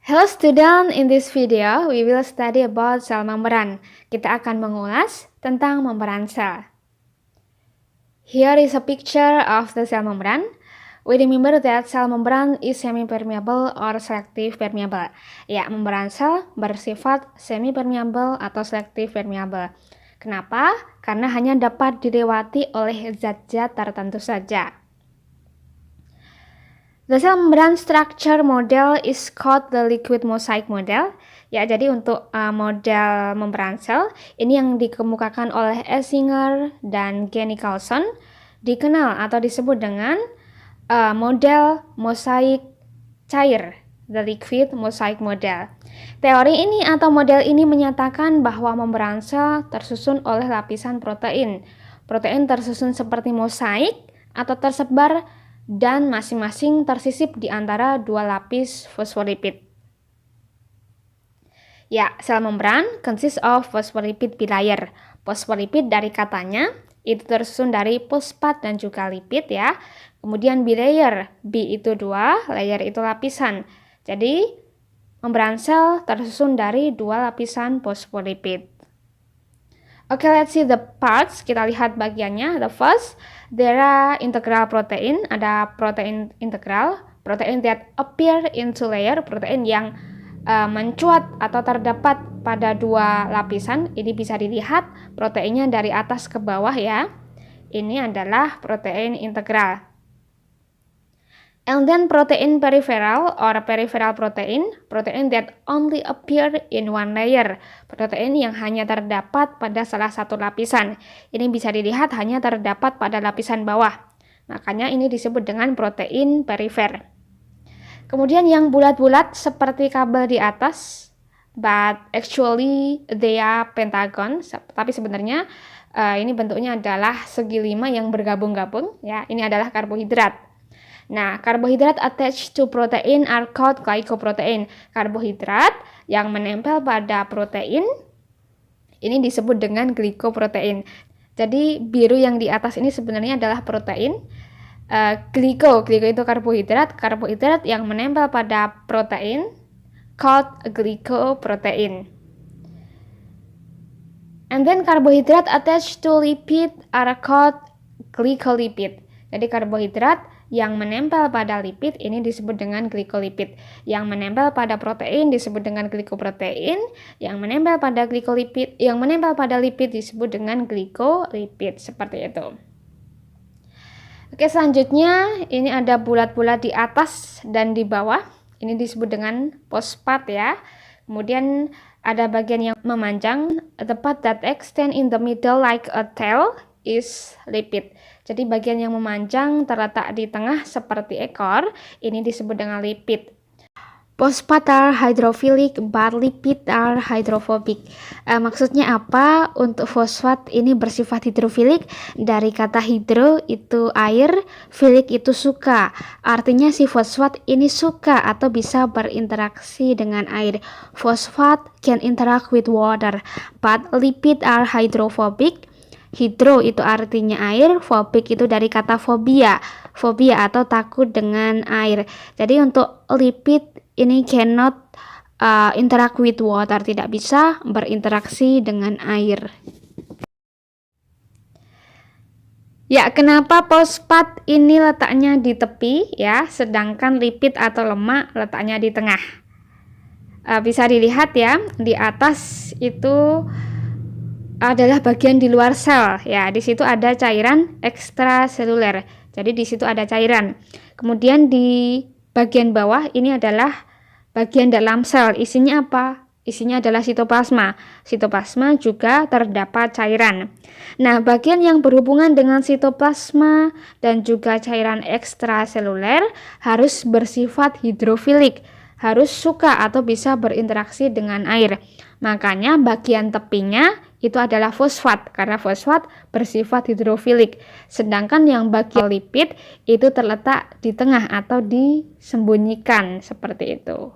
Hello student, in this video we will study about sel membran. Kita akan mengulas tentang membran sel. Here is a picture of the cell membran. We remember that cell membran is semi-permeable or selective permeable. Ya, membran sel bersifat semi-permeable atau selective permeable. Kenapa? Karena hanya dapat dilewati oleh zat-zat tertentu saja. The cell membrane structure model is called the liquid mosaic model. Ya, jadi untuk model membran sel ini yang dikemukakan oleh Esinger dan Jenny Carlson dikenal atau disebut dengan model mosaik cair, the liquid mosaic model. Teori ini atau model ini menyatakan bahwa membran sel tersusun oleh lapisan protein. Protein tersusun seperti mosaik atau tersebar dan masing-masing tersisip di antara dua lapis fosfolipid. Ya, sel membran consists of phospholipid bilayer. Fosfolipid dari katanya itu tersusun dari fosfat dan juga lipid ya. Kemudian bilayer, B itu dua, layer itu lapisan. Jadi membran sel tersusun dari dua lapisan fosfolipid. Oke, let's see the parts. Kita lihat bagiannya. The first, there are integral protein. Ada protein integral, protein that appear into layer, protein yang mencuat atau terdapat pada dua lapisan. Ini bisa dilihat proteinnya dari atas ke bawah ya. Ini adalah protein integral. And then protein peripheral or peripheral protein, protein that only appear in one layer, protein yang hanya terdapat pada salah satu lapisan. Ini bisa dilihat hanya terdapat pada lapisan bawah. Makanya ini disebut dengan protein perifer. Kemudian yang bulat-bulat seperti kabel di atas, but actually they are pentagon. Tapi sebenarnya ini bentuknya adalah segi lima yang bergabung-gabung. Ya, ini adalah karbohidrat. Nah, karbohidrat attached to protein are called glycoprotein. Karbohidrat yang menempel pada protein ini disebut dengan glikoprotein. Jadi biru yang di atas ini sebenarnya adalah protein. Gliko itu karbohidrat. Karbohidrat yang menempel pada protein called glikoprotein. And then karbohidrat attached to lipid are called glycolipid. Jadi karbohidrat yang menempel pada lipid ini disebut dengan glikolipid. Yang menempel pada protein disebut dengan glikoprotein. Yang menempel pada glikolipid, yang menempel pada lipid disebut dengan glikolipid. Seperti itu. Oke, selanjutnya ini ada bulat-bulat di atas dan di bawah. Ini disebut dengan fosfat ya. Kemudian ada bagian yang memanjang. The part that extend in the middle like a tail is lipid. Jadi bagian yang memanjang terletak di tengah seperti ekor, ini disebut dengan lipid. Fosfat are hydrophilic, but lipid are hydrophobic. Maksudnya apa? Untuk fosfat ini bersifat hidrofilik. Dari kata hidro itu air, filik itu suka. Artinya si fosfat ini suka atau bisa berinteraksi dengan air. Fosfat can interact with water, but lipid are hydrophobic. Hidro itu artinya air, fobik itu dari kata fobia. Fobia atau takut dengan air. Jadi untuk lipid ini cannot interact with water, tidak bisa berinteraksi dengan air. Ya, kenapa fosfat ini letaknya di tepi ya, sedangkan lipid atau lemak letaknya di tengah? Bisa dilihat ya, di atas itu adalah bagian di luar sel ya, di situ ada cairan ekstraseluler. Jadi di situ ada cairan. Kemudian di bagian bawah ini adalah bagian dalam sel. Isinya apa? Isinya adalah sitoplasma. Sitoplasma juga terdapat cairan. Nah, bagian yang berhubungan dengan sitoplasma dan juga cairan ekstraseluler harus bersifat hidrofilik, harus suka atau bisa berinteraksi dengan air. Makanya bagian tepinya itu adalah fosfat, karena fosfat bersifat hidrofilik. Sedangkan yang bagian lipid itu terletak di tengah atau disembunyikan, seperti itu.